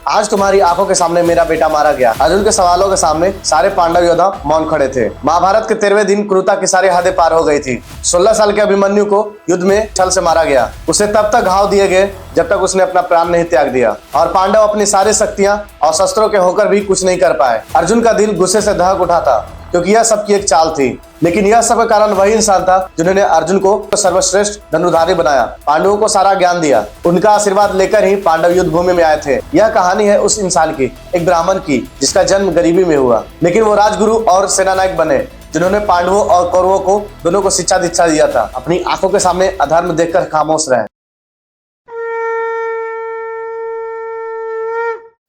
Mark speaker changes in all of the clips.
Speaker 1: आज तुम्हारी आंखों के सामने मेरा बेटा मारा गया। अर्जुन के सवालों के सामने सारे पांडव योद्धा मौन खड़े थे। महाभारत के 13वें दिन क्रूरता की सारी हदें पार हो गई थी। 16 साल के अभिमन्यु को युद्ध में छल से मारा गया। उसे तब तक घाव दिए गए जब तक उसने अपना प्राण नहीं त्याग दिया, और पांडव अपनी सारी शक्तियां और शस्त्रों के होकर भी कुछ नहीं कर पाए। अर्जुन का दिल गुस्से से दहक उठा था, क्योंकि यह सबकी एक चाल थी। लेकिन यह सब का कारण वही इंसान था जिन्होंने अर्जुन को सर्वश्रेष्ठ धनुर्धारी बनाया, पांडवों को सारा ज्ञान दिया। उनका आशीर्वाद लेकर ही पांडव युद्ध भूमि में आए थे। यह कहानी है उस इंसान की, एक ब्राह्मण की, जिसका जन्म गरीबी में हुआ, लेकिन वो राजगुरु और सेनानायक बने, जिन्होंने पांडवों और कौरवों को दोनों को शिक्षा दीक्षा दिया था। अपनी आंखों के सामने अधर्म देखकर खामोश रहे।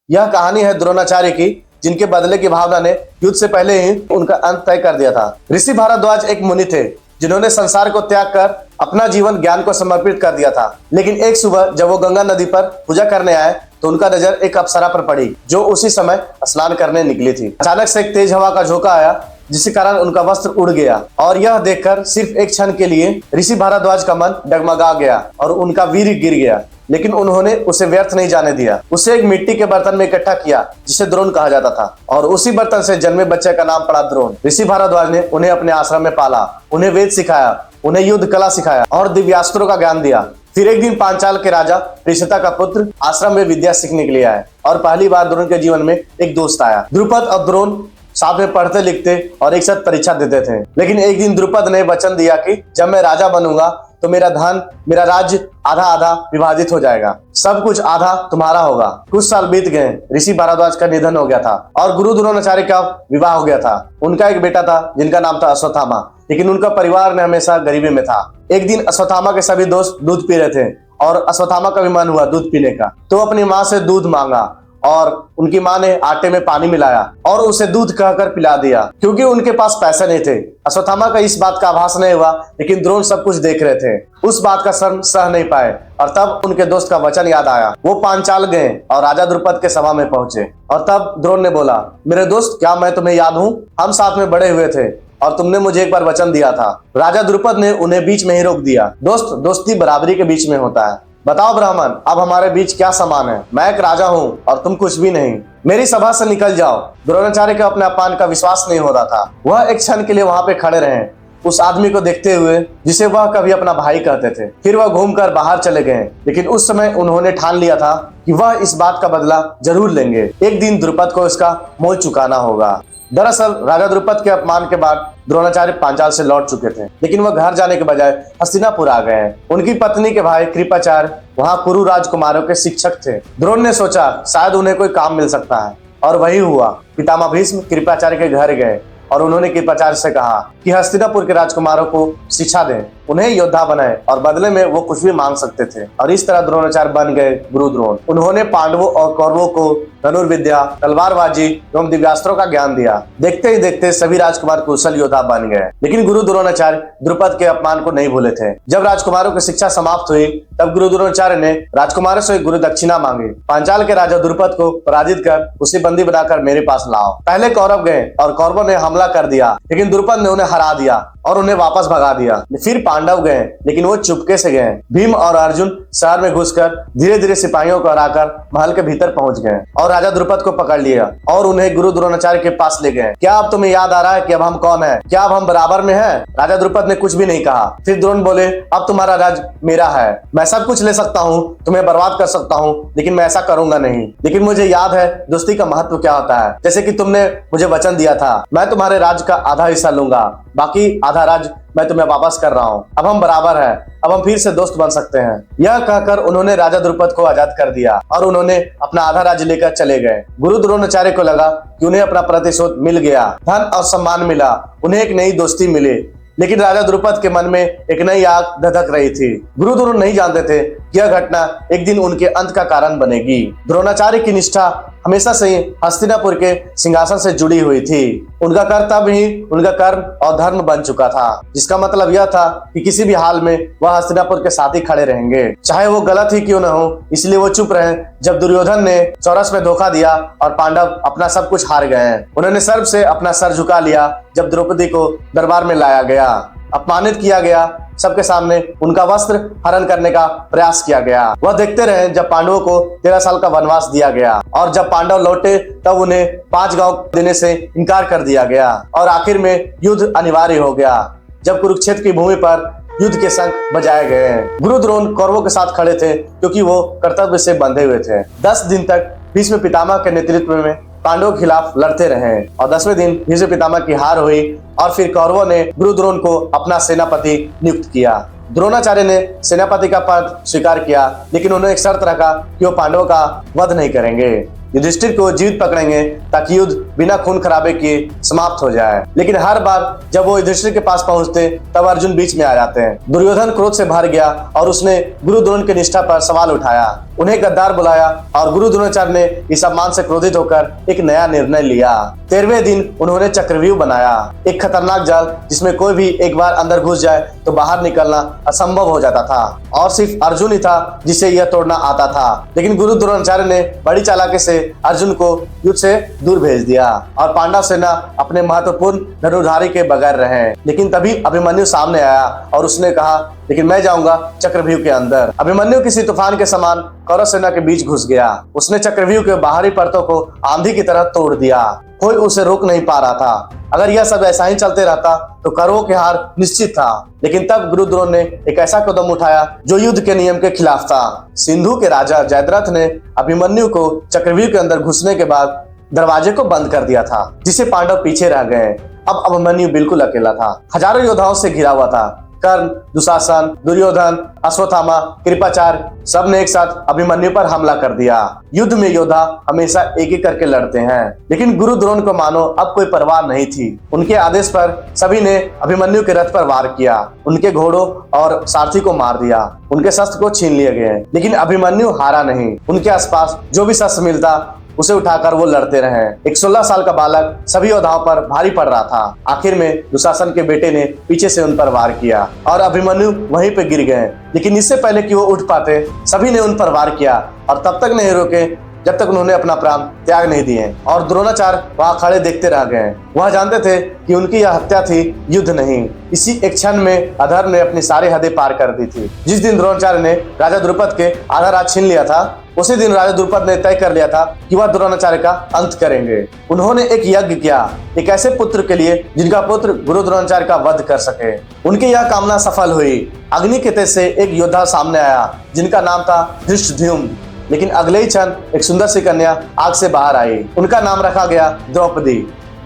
Speaker 1: यह कहानी है द्रोणाचार्य की, जिनके बदले की भावना ने युद्ध से पहले ही उनका अंत तय कर दिया था। ऋषि भारद्वाज एक मुनि थे, जिन्होंने संसार को त्याग कर अपना जीवन ज्ञान को समर्पित कर दिया था। लेकिन एक सुबह जब वो गंगा नदी पर पूजा करने आए तो उनका नजर एक अप्सरा पर पड़ी, जो उसी समय स्नान करने निकली थी। अचानक से एक तेज हवा का झोंका आया, जिसके कारण उनका वस्त्र उड़ गया, और यह देखकर सिर्फ एक क्षण के लिए ऋषि भारद्वाज का मन डगमगा गया और उनका वीर गिर गया। लेकिन उन्होंने उसे व्यर्थ नहीं जाने दिया। उसे एक मिट्टी के बर्तन में इकट्ठा किया, जिसे द्रोण कहा जाता था, और उसी बर्तन से जन्मे बच्चे का नाम पड़ा द्रोण। ऋषि भारद्वाज ने उन्हें अपने आश्रम में पाला, उन्हें वेद सिखाया, उन्हें युद्ध कला सिखाया और दिव्यास्त्रों का ज्ञान दिया। फिर एक दिन पांचाल के राजा पृषिता का पुत्र आश्रम में विद्या सीखने के लिए आए, और पहली बार द्रोण के जीवन में एक दोस्त आया। द्रुपद और द्रोण साथ में पढ़ते लिखते और एक साथ परीक्षा देते थे। लेकिन एक दिन द्रुपद ने वचन दिया कि जब मैं राजा बनूंगा तो मेरा धन, मेरा राज्य आधा आधा विभाजित हो जाएगा, सब कुछ आधा तुम्हारा होगा। कुछ साल बीत गए, ऋषि भारद्वाज का निधन हो गया था और गुरु द्रोणाचार्य का विवाह हो गया था। उनका एक बेटा था जिनका नाम था अश्वत्थामा, लेकिन उनका परिवार में हमेशा गरीबी में था। एक दिन अश्वत्थामा के सभी दोस्त दूध पी रहे थे और अश्वत्थामा का भी मन हुआ दूध पीने का, तो अपनी माँ से दूध मांगा, और उनकी माँ ने आटे में पानी मिलाया और उसे दूध कहकर पिला दिया, क्योंकि उनके पास पैसे नहीं थे। अश्वत्थामा का इस बात का आभास नहीं हुआ, लेकिन द्रोण सब कुछ देख रहे थे। उस बात का शर्म सह नहीं पाए, और तब उनके दोस्त का वचन याद आया। वो पांचाल गए और राजा द्रुपद के सभा में पहुंचे, और तब द्रोण ने बोला, मेरे दोस्त, क्या मैं तुम्हें याद हूँ? हम साथ में बड़े हुए थे और तुमने मुझे एक बार वचन दिया था। राजा द्रुपद ने उन्हें बीच में ही रोक दिया। दोस्त, दोस्ती बराबरी के बीच में होता है। बताओ ब्राह्मण, अब हमारे बीच क्या समान है? मैं एक राजा हूँ और तुम कुछ भी नहीं। मेरी सभा से निकल जाओ। द्रोणाचार्य के अपने अपमान का विश्वास नहीं हो रहा था। वह एक क्षण के लिए वहां पे खड़े रहे, उस आदमी को देखते हुए जिसे वह कभी अपना भाई कहते थे। फिर वह घूमकर बाहर चले गए, लेकिन उस समय उन्होंने ठान लिया था कि वह इस बात का बदला जरूर लेंगे। एक दिन द्रुपद को इसका मोल चुकाना होगा। दरअसल राजा द्रुपद के अपमान के बाद द्रोणाचार्य पांचाल से लौट चुके थे, लेकिन वह घर जाने के बजाय हस्तिनापुर आ गए हैं। उनकी पत्नी के भाई कृपाचार्य वहां कुरु राजकुमारों के शिक्षक थे। द्रोण ने सोचा शायद उन्हें कोई काम मिल सकता है, और वही हुआ। पितामह भीष्म कृपाचार्य के घर गए और उन्होंने कृपाचार्य से कहा कि हस्तिनापुर के राजकुमारों को शिक्षा दें, उन्हें योद्धा बनाए, और बदले में वो कुछ भी मांग सकते थे। और इस तरह द्रोणाचार्य बन गए गुरु द्रोण। उन्होंने पांडवों और कौरवों को धनुर्विद्या, तलवारबाजी एवं दिव्यास्त्रों का ज्ञान दिया। देखते ही देखते सभी राजकुमार कुशल योद्धा बन गए। लेकिन गुरु द्रोणाचार्य द्रुपद के अपमान को नहीं भूले थे। जब राजकुमारों की शिक्षा समाप्त हुई, तब गुरु द्रोणाचार्य ने राजकुमारों से गुरु दक्षिणा मांगी। पांचाल के राजा द्रुपद को पराजित कर उसे बंदी बनाकर मेरे पास लाओ। पहले कौरव गए और कौरवों ने हमला कर दिया, लेकिन द्रुपद ने उन्हें हरा दिया और उन्हें वापस भगा दिया। फिर पांडव गए, लेकिन वो चुपके से गए। भीम और अर्जुन शहर में घुसकर धीरे धीरे सिपाहियों को हराकर महल के भीतर पहुंच गए और राजा द्रुपद को पकड़ लिया और उन्हें गुरु द्रोणाचार्य के पास ले गए। क्या अब तुम्हें याद आ रहा है कि अब हम कौन हैं? क्या अब हम बराबर में हैं? राजा द्रुपद ने कुछ भी नहीं कहा। फिर द्रोण बोले, अब तुम्हारा राज मेरा है। मैं सब कुछ ले सकता हूँ, तुम्हें बर्बाद कर सकता हूँ, लेकिन मैं ऐसा करूंगा नहीं। लेकिन मुझे याद है दोस्ती का महत्व क्या होता है। जैसे कि तुमने मुझे वचन दिया था, मैं तुम्हारे राज का आधा हिस्सा लूंगा, बाकी आधा राज मैं तुम्हें वापस कर रहा हूँ। अब हम बराबर हैं, अब हम फिर से दोस्त बन सकते हैं। यह कहकर उन्होंने राजा द्रुपद को आजाद कर दिया और उन्होंने अपना आधा राज्य लेकर चले गए। गुरु द्रोणाचार्य को लगा कि उन्हें अपना प्रतिशोध मिल गया, धन और सम्मान मिला, उन्हें एक नई दोस्ती मिली। लेकिन राजा द्रुपद के मन में एक नई आग धधक रही थी। गुरु द्रोण नहीं जानते थे कि यह घटना एक दिन उनके अंत का कारण बनेगी। द्रोणाचार्य की निष्ठा हमेशा से ही हस्तिनापुर के सिंहासन से जुड़ी हुई थी। उनका कर्तव्य ही उनका कर्म और धर्म बन चुका था, जिसका मतलब यह था कि किसी भी हाल में वह हस्तिनापुर के साथ ही खड़े रहेंगे, चाहे वो गलत ही क्यों न हो। इसलिए वो चुप रहे जब दुर्योधन ने चौरस में धोखा दिया और पांडव अपना सब कुछ हार गए। उन्होंने सर्व से अपना सर झुका लिया जब द्रौपदी को दरबार में लाया गया। अपमानित किया गया, सबके सामने उनका वस्त्र हरण करने का प्रयास किया गया। वह देखते रहे जब पांडवों को 13 साल का वनवास दिया गया और जब पांडव लौटे तब उन्हें 5 गांव देने से इनकार कर दिया गया और आखिर में युद्ध अनिवार्य हो गया जब कुरुक्षेत्र की भूमि पर युद्ध के शंख बजाए गए। गुरु द्रोण कौरवों के साथ खड़े थे क्योंकि वो कर्तव्य से बंधे हुए थे। 10 दिन तक भीष्म पितामह के नेतृत्व में पांडवों के खिलाफ लड़ते रहे और 10वें दिन भीष्म पितामह की हार हुई और फिर कौरवों ने गुरु द्रोण को अपना सेनापति नियुक्त किया। द्रोणाचार्य ने सेनापति का पद स्वीकार किया, लेकिन उन्होंने एक शर्त रखा कि वो पांडवों का वध नहीं करेंगे, युधिष्ठिर को जीवित पकड़ेंगे ताकि युद्ध बिना खून खराबे किए समाप्त हो जाए। लेकिन हर बार जब वो युधिष्ठिर के पास पहुंचते तब अर्जुन बीच में आ जाते हैं। दुर्योधन क्रोध से भर गया और उसने गुरु द्रोण की निष्ठा पर सवाल उठाया, उन्हें गद्दार बुलाया और गुरु द्रोणाचार्य ने इस अपमान से क्रोधित होकर एक नया निर्णय लिया। 13वें दिन उन्होंने चक्रव्यूह बनाया, एक खतरनाक जाल जिसमें कोई भी एक बार अंदर घुस जाए तो बाहर निकलना असंभव हो जाता था और सिर्फ अर्जुन ही था जिसे यह तोड़ना आता था। लेकिन गुरु द्रोणाचार्य ने बड़ी चालाकी से अर्जुन को युद्ध से दूर भेज दिया और पांडव सेना अपने महत्वपूर्ण धनुर्धारी के बगैर रहे। लेकिन तभी अभिमन्यु सामने आया और उसने कहा, लेकिन मैं जाऊंगा चक्रव्यूह के अंदर। अभिमन्यु किसी तूफान के समान कौरव सेना के बीच घुस गया। उसने चक्रव्यूह के बाहरी परतों को आंधी की तरह तोड़ दिया, कोई उसे रोक नहीं पा रहा था। अगर यह सब ऐसा ही चलते रहता तो कौरवों की हार निश्चित था। लेकिन तब गुरु द्रोण ने एक ऐसा कदम उठाया जो युद्ध के नियम के खिलाफ था। सिंधु के राजा जयद्रथ ने अभिमन्यु को चक्रव्यूह के अंदर घुसने के बाद दरवाजे को बंद कर दिया था, जिससे पांडव पीछे रह गए। अब अभिमन्यु बिल्कुल अकेला था, हजारों योद्धाओं से घिरा हुआ था। कर्ण, दुशासन, दुर्योधन, अश्वत्थामा, कृपाचार्य सब ने एक साथ अभिमन्यु पर हमला कर दिया। युद्ध में योद्धा हमेशा एक एक करके लड़ते हैं, लेकिन गुरु द्रोण को मानो अब कोई परवाह नहीं थी। उनके आदेश पर सभी ने अभिमन्यु के रथ पर वार किया, उनके घोड़ों और सारथी को मार दिया, उनके शस्त्र को छीन लिए गए। लेकिन अभिमन्यु हारा नहीं, उनके आसपास जो भी शस्त्र मिलता उसे उठाकर वो लड़ते रहे। एक 16 साल का बालक सभी योद्धाओं पर भारी पड़ रहा था। आखिर में दुशासन के बेटे ने पीछे से उन पर वार किया और अभिमन्यु वहीं पे गिर गए। लेकिन इससे पहले कि वो उठ पाते सभी ने उन पर वार किया और तब तक नहीं रुके जब तक उन्होंने अपना प्राण त्याग नहीं दिए और द्रोणाचार्य वहां खड़े देखते रह गए। वह जानते थे कि उनकी यह हत्या थी, युद्ध नहीं। इसी एक क्षण में अधर्म ने अपनी सारी हदें पार कर दी थी। जिस दिन द्रोणाचार्य ने राजा द्रुपद के आधा राज छीन लिया था, उसी दिन राजा द्रुपद ने तय कर लिया था कि वह द्रोणाचार्य का अंत करेंगे। उन्होंने एक यज्ञ किया, एक ऐसे पुत्र के लिए जिनका पुत्र गुरु द्रोणाचार्य का वध कर सके। उनकी यह कामना सफल हुई। अग्नि के तेज से एक योद्धा सामने आया जिनका नाम था धृष्टद्युम्न। लेकिन अगले ही क्षण एक सुंदर सी कन्या आग से बाहर आई, उनका नाम रखा गया द्रौपदी।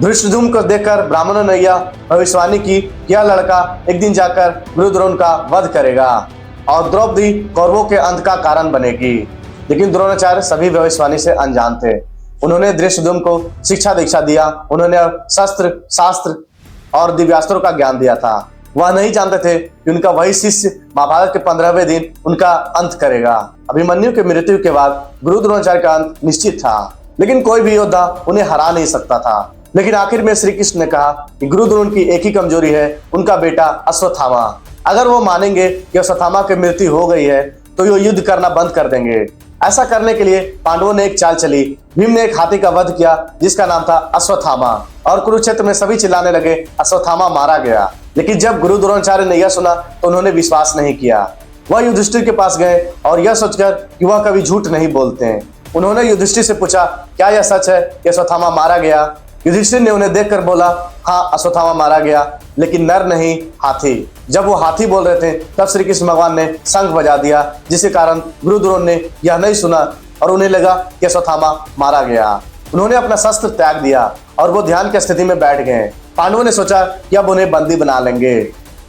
Speaker 1: धृष्टद्युम्न को देखकर ब्राह्मणों ने यह भविष्यवाणी की कि यह लड़का एक दिन जाकर गुरु द्रोण का वध करेगा और द्रौपदी कौरवों के अंत का कारण बनेगी। लेकिन द्रोणाचार्य सभी भविष्यवाणी से अनजान थे। उन्होंने धृष्टद्युम्न को शिक्षा दीक्षा दिया, उन्होंने शस्त्र शास्त्र और दिव्यास्त्रों का ज्ञान दिया था। वह नहीं जानते थे कि उनका वही शिष्य महाभारत के 15वें दिन उनका अंत करेगा। अभिमन्यु के मृत्यु के बाद गुरु द्रोणाचार्य का अंत निश्चित था, लेकिन कोई भी योद्धा उन्हें हरा नहीं सकता था। लेकिन आखिर में श्री कृष्ण ने कहा कि गुरु द्रोण की एक ही कमजोरी है, उनका बेटा अश्वत्थामा। अगर वो मानेंगे कि अश्वत्थामा की मृत्यु हो गई है तो ये युद्ध करना बंद कर देंगे। ऐसा करने के लिए पांडवों ने एक चाल चली। भीम ने एक हाथी का वध किया जिसका नाम था अश्वत्थामा और कुरुक्षेत्र में सभी चिल्लाने लगे, अश्वत्थामा मारा गया। लेकिन जब गुरु द्रोणाचार्य ने यह सुना तो उन्होंने विश्वास नहीं किया। वह युधिष्ठिर के पास गए और यह सोचकर कि वह कभी झूठ नहीं बोलते हैं, उन्होंने युधिष्ठिर से पूछा, क्या यह सच है कि अश्वत्थामा मारा गया? युधिष्ठिर ने उन्हें देखकर बोला, हाँ अश्वत्थामा मारा गया, लेकिन नर नहीं हाथी। जब वो हाथी बोल रहे थे तब श्री कृष्ण भगवान ने शंख बजा दिया, जिसके कारण गुरु द्रोण ने यह नहीं सुना और उन्हें लगा कि अश्वत्थामा मारा गया। उन्होंने अपना शस्त्र त्याग दिया और वो ध्यान की स्थिति में बैठ गए। पांडवों ने सोचा कि अब उन्हें बंदी बना लेंगे,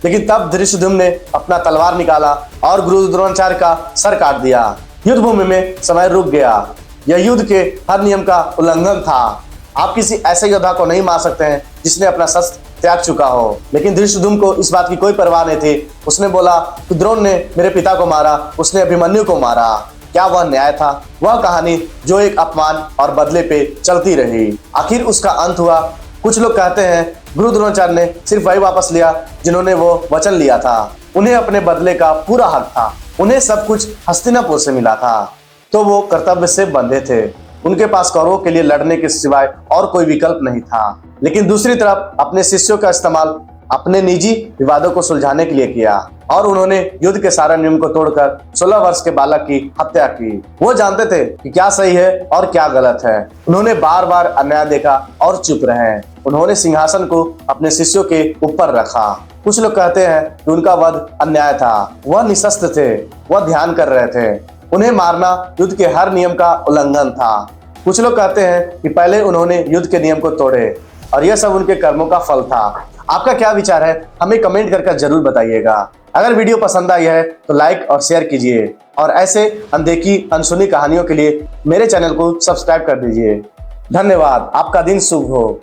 Speaker 1: लेकिन तब धृष्टद्युम्न ने अपना तलवार निकाला और गुरु द्रोणाचार्य का सर काट दिया। युद्ध भूमि में समय रुक गया। यह युद्ध के हर नियम का उल्लंघन था। आप किसी ऐसे योद्धा को नहीं मार सकते हैं जिसने अपना शस्त्र त्याग चुका हो। लेकिन धृष्टद्युम्न को इस बात की कोई परवाह नहीं थी। उसने बोला कि द्रोण ने मेरे पिता को मारा, उसने अभिमन्यु को मारा। क्या वह न्याय था? वह कहानी जो एक अपमान और बदले पे चलती रही, आखिर उसका अंत हुआ। कुछ लोग कहते हैं गुरु द्रोणाचार्य ने सिर्फ वही वापस लिया जिन्होंने वो वचन लिया था। उन्हें अपने बदले का पूरा हक था। उन्हें सब कुछ हस्तिनापुर से मिला था, तो वो कर्तव्य से बंधे थे। उनके पास कौरवों के लिए लड़ने के सिवाय और कोई विकल्प नहीं था। लेकिन दूसरी तरफ अपने शिष्यों का इस्तेमाल अपने निजी विवादों को सुलझाने के लिए किया और उन्होंने युद्ध के सारे नियम को तोड़कर 16 वर्ष के बालक की हत्या की। वो जानते थे कि क्या सही है और क्या गलत है। उन्होंने बार बार अन्याय देखा और चुप रहे। उन्होंने सिंहासन को अपने शिष्यों के ऊपर रखा। कुछ लोग कहते हैं कि उनका वध अन्याय था, वह निशस्त्र थे, वह ध्यान कर रहे थे। उन्हें मारना युद्ध के हर नियम का उल्लंघन था। कुछ लोग कहते हैं कि पहले उन्होंने युद्ध के नियम को तोड़े और यह सब उनके कर्मों का फल था। आपका क्या विचार है, हमें कमेंट करके जरूर बताइएगा। अगर वीडियो पसंद आई है तो लाइक और शेयर कीजिए और ऐसे अनदेखी अनसुनी कहानियों के लिए मेरे चैनल को सब्सक्राइब कर दीजिए। धन्यवाद। आपका दिन शुभ हो।